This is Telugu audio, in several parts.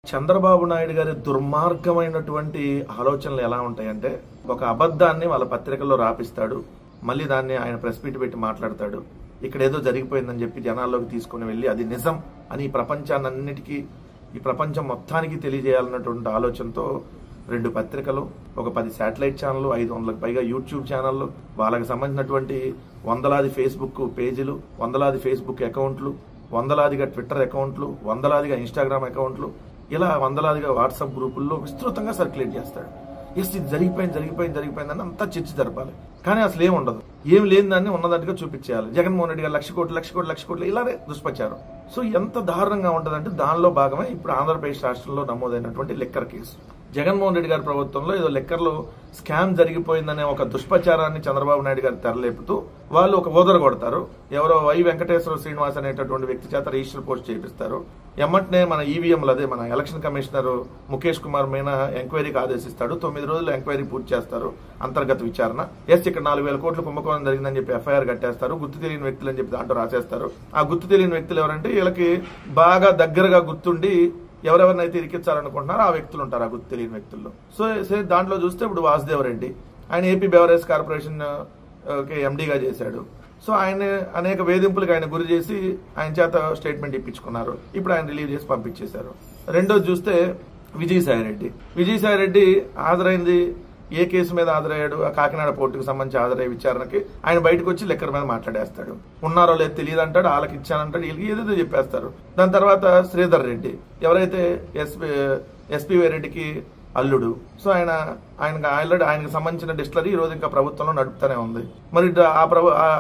చంద్రబాబు నాయుడు గారి దుర్మార్గమైనటువంటి ఆలోచనలు ఎలా ఉంటాయంటే, ఒక అబద్ధాన్ని వాళ్ళ పత్రికల్లో రాపిస్తాడు, మళ్ళీ దాన్ని ఆయన ప్రెస్ మీట్ పెట్టి మాట్లాడతాడు. ఇక్కడ ఏదో జరిగిపోయిందని చెప్పి జనాల్లోకి తీసుకుని వెళ్ళి అది నిజం అని ఈ ప్రపంచం మొత్తానికి తెలియజేయాలన్నటువంటి ఆలోచనతో 2 పత్రికలు, ఒక 10 శాటిలైట్ ఛానళ్లు, 500లకు పైగా యూట్యూబ్ ఛానళ్లు, వాళ్ళకి సంబంధించినటువంటి వందలాది ఫేస్బుక్ పేజీలు, వందలాది ఫేస్బుక్ అకౌంట్లు, వందలాదిగా ట్విట్టర్ అకౌంట్లు, వందలాదిగా ఇన్స్టాగ్రామ్ అకౌంట్లు, ఇలా వందలాదిగా వాట్సాప్ గ్రూపుల్లో విస్తృతంగా సర్క్యులేట్ చేస్తాడు. ఇది జరిగిపోయిందని అంతా చర్చ జరపాలి. కానీ అసలు ఏం ఉండదు, ఏం లేని దాన్ని ఉన్నదట్టుగా చూపించేయాలి. జగన్మోహన్ రెడ్డి గారు లక్ష కోట్లు ఇలానే దుష్ప్రచారం. సో ఎంత దారుణంగా ఉంటుందంటే, దానిలో భాగమే ఇప్పుడు ఆంధ్రప్రదేశ్ రాష్ట్రంలో నమోదైనటువంటి లిక్కర్ కేసు. జగన్మోహన్ రెడ్డి గారి ప్రభుత్వంలో ఏదో లెక్కర్లో స్కామ్ జరిగిపోయిందనే ఒక దుష్ప్రచారాన్ని చంద్రబాబు నాయుడు గారు తెరలేపుతూ వాళ్ళు ఒక ఓదర కొడతారు. ఎవరో వై వెంకటేశ్వర శ్రీనివాస్ అనేటటువంటి వ్యక్తి చేత రిజిస్టర్ పోస్ట్ చేపిస్తారు. ఎమ్మటనే మన ఈవీఎంలు, అదే మన ఎలక్షన్ కమిషనర్ ముఖేష్ కుమార్ మీనా ఎంక్వైరీకి ఆదేశిస్తాడు. 9 రోజులు ఎంక్వైరీ పూర్తి చేస్తారు, అంతర్గత విచారణ. ఇక్కడ 4,000 కోట్ల కుంభకోణం జరిగిందని చెప్పి ఎఫ్ఐఆర్ కట్టేస్తారు. గుర్తు తెలియని వ్యక్తులు అని చెప్పి దాంట్లో రాసేస్తారు. ఆ గుర్తు తెలియని వ్యక్తులు ఎవరంటే, వీళ్ళకి బాగా దగ్గరగా గుర్తుండి ఎవరెవరినైతే ఇరికించాలనుకుంటున్నారో ఆ వ్యక్తులు ఉంటారు, ఆ గుర్తు తెలియని వ్యక్తుల్లో. సో దాంట్లో చూస్తే ఇప్పుడు వాసుదేవ్ రెడ్డి, ఆయన ఏపీ బెవరేజ్ కార్పొరేషన్ ఎండీగా చేశాడు. సో ఆయన అనేక వేధింపులకు ఆయన గురి చేసి ఆయన చేత స్టేట్మెంట్ ఇప్పించుకున్నారు. ఇప్పుడు ఆయన రిలీవ్ చేసి పంపించేశారు. రెండోది చూస్తే విజయసాయి రెడ్డి హాజరైంది ఏ కేసు మీద హాజరయ్యాడు? ఆ కాకినాడ పోర్టుకు సంబంధించి హాజరయ్యే విచారణకి ఆయన బయటకు వచ్చి లెక్కర్ మీద మాట్లాడేస్తాడు. ఉన్నారో లేదు తెలియదు అంటాడు, వాళ్ళకి ఇచ్చానంటాడు, వీళ్ళకి ఏదేదో చెప్పేస్తారు. దాని తర్వాత శ్రీధర్ రెడ్డి, ఎవరైతే ఎస్పీ రెడ్డికి అల్లుడు. సో ఆయనకు సంబంధించిన డిస్టిలరీ ఈ రోజు ఇంకా ప్రభుత్వంలో నడుపుతూనే ఉంది. మరి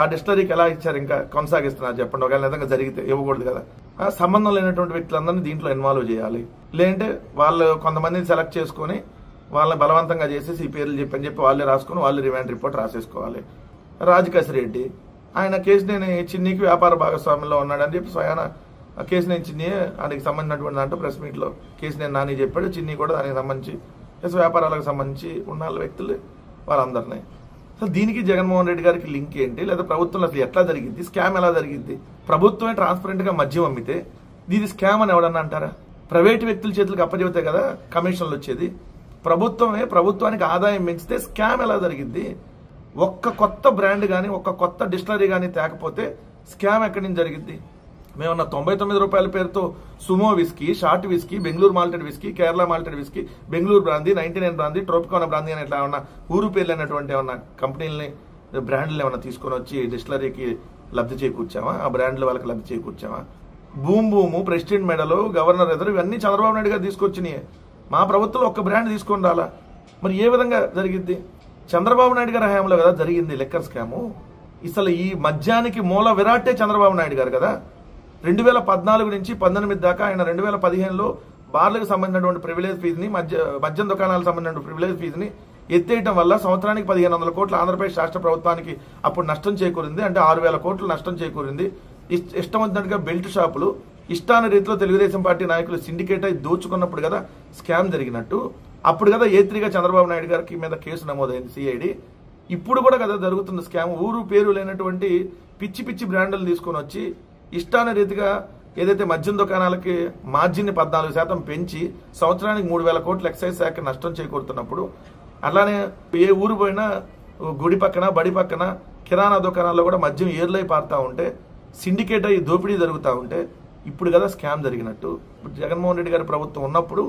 ఆ డిస్టిలరీకి ఎలా ఇచ్చారు, ఇంకా కొనసాగిస్తున్నారు చెప్పండి? ఒకవేళ నిజంగా జరిగితే ఇవ్వకూడదు కదా. సంబంధం లేనటువంటి వ్యక్తులందరినీ దీంట్లో ఇన్వాల్వ్ చేయాలి. లేదంటే వాళ్ళు కొంతమందిని సెలెక్ట్ చేసుకుని వాళ్ళని బలవంతంగా చేసేసి ఈ పేర్లు చెప్పి వాళ్ళే రాసుకుని వాళ్ళు రిమాండ్ రిపోర్ట్ రాసేసుకోవాలి. రాజకేశ్వరి ఆయన కేసునేని చిన్నీకి వ్యాపార భాగస్వామ్యంలో ఉన్నాడని చెప్పి స్వయాన కేసునేని చిన్ని దానికి సంబంధించినటువంటి దాంట్లో ప్రెస్ మీట్ లో కేసునేని నాని చెప్పాడు. చిన్ని కూడా దానికి సంబంధించి వ్యాపారాలకు సంబంధించి ఉన్న వ్యక్తులు వాళ్ళందరినీ. సో దీనికి జగన్మోహన్ రెడ్డి గారికి లింక్ ఏంటి? లేదా ప్రభుత్వంలో అసలు ఎట్లా జరిగింది? స్కామ్ ఎలా జరిగింది? ప్రభుత్వమే ట్రాన్స్పరెంట్ గా మద్యం అమ్మితే ఇది స్కామ్ అని ఎవడన్నా అంటారా? ప్రైవేట్ వ్యక్తుల చేతులకు అప్పచెబితే కదా కమిషన్లు వచ్చేది. ప్రభుత్వానికి ఆదాయం పెంచితే స్కామ్ ఎలా జరిగింది? ఒక్క కొత్త బ్రాండ్ కానీ ఒక్క కొత్త డిస్టిలరీ కానీ తేకపోతే స్కామ్ ఎక్కడి నుంచి జరిగింది? మేమన్నా 99 రూపాయల పేరుతో Sumo whisky, short whisky, Bengaluru malted whisky, Kerala malted whisky, Bengaluru brandy, 99 brandy, Tropicana brandy అని ఇట్లా ఏమన్నా ఊరు పేర్లు అయినటువంటి ఏమన్నా కంపెనీలని బ్రాండ్లు ఏమన్నా తీసుకొని వచ్చి డిస్టిలరీకి లబ్ధి చేకూర్చామా? ఆ బ్రాండ్లు వాళ్ళకి లబ్ధి చేకూర్చామా? భూము, ప్రెసిడెంట్ మెడలు, గవర్నర్ ఎదురు ఇవన్నీ చంద్రబాబు నాయుడు గారు తీసుకొచ్చినాయి. మా ప్రభుత్వంలో ఒక్క బ్రాండ్ తీసుకొని రాలా. మరి ఏ విధంగా జరిగింది? చంద్రబాబు నాయుడు గారి హయాంలో కదా జరిగింది లెక్కర్ స్కాము. అసలు ఈ మద్యానికి మూల విరాటే చంద్రబాబు నాయుడు గారు కదా. 2014 నుంచి 2018 దాకా ఆయన 2015లో బార్లకు సంబంధించినటువంటి ప్రివిలేజ్ ఫీజుని, మద్యం దుకాణాలకు సంబంధించిన ప్రివిలేజ్ ఫీజుని ఎత్తేయటం వల్ల సంవత్సరానికి 1,500 కోట్లు ఆంధ్రప్రదేశ్ రాష్ట్ర ప్రభుత్వానికి అప్పుడు నష్టం చేకూరింది. అంటే 6,000 కోట్లు నష్టం చేకూరింది. ఇష్టం వచ్చినట్టుగా బెల్ట్ షాపులు ఇష్టాన రీతిలో తెలుగుదేశం పార్టీ నాయకులు సిండికేట్ అయి దోచుకున్నప్పుడు కదా స్కామ్ జరిగినట్టు. అప్పుడు కదా A3గా చంద్రబాబు నాయుడు గారికి మీద కేసు నమోదైంది సిఐడి. ఇప్పుడు కూడా కదా జరుగుతున్న స్కామ్. ఊరు పేరు లేనటువంటి పిచ్చి బ్రాండ్లు తీసుకొని వచ్చి ఇష్టాన రీతిగా ఏదైతే మద్యం దుకాణాలకి మార్జిన్ని 14% పెంచి సంవత్సరానికి 3,000 కోట్లు ఎక్సైజ్ శాఖ నష్టం చేకూరుతున్నప్పుడు, అలానే ఏ ఊరు పోయినా గుడి పక్కన బడి పక్కన కిరాణా దుకాణాల్లో కూడా మద్యం ఏర్లై పారుతా ఉంటే, సిండికేట్ అయ్యి దోపిడీ జరుగుతూ ఉంటే ఇప్పుడు కదా స్కామ్ జరిగినట్టు. ఇప్పుడు జగన్మోహన్ రెడ్డి గారి ప్రభుత్వం ఉన్నప్పుడు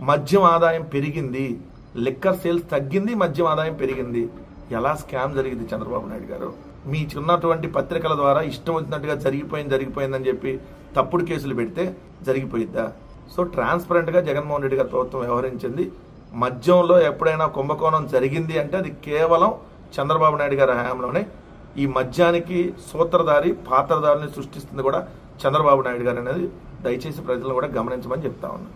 మద్యం ఆదాయం పెరిగింది, లిక్కర్ సేల్స్ తగ్గింది, మద్యం ఆదాయం పెరిగింది. ఎలా స్కామ్ జరిగింది చంద్రబాబు నాయుడు గారు? మీ చిన్నటువంటి పత్రికల ద్వారా ఇష్టం వచ్చినట్టుగా జరిగిపోయిందని చెప్పి తప్పుడు కేసులు పెడితే జరిగిపోయిద్దా? సో ట్రాన్స్పరెంట్ గా జగన్మోహన్ రెడ్డి గారి ప్రభుత్వం వ్యవహరించింది. మద్యంలో ఎప్పుడైనా కుంభకోణం జరిగింది అంటే అది కేవలం చంద్రబాబు నాయుడు గారి హయాంలోనే. ఈ మద్యానికి పాత్రధారిని సృష్టిస్తుంది కూడా చంద్రబాబు నాయుడు గారు అనేది దయచేసి ప్రజలను కూడా గమనించమని చెప్తా ఉన్నాను.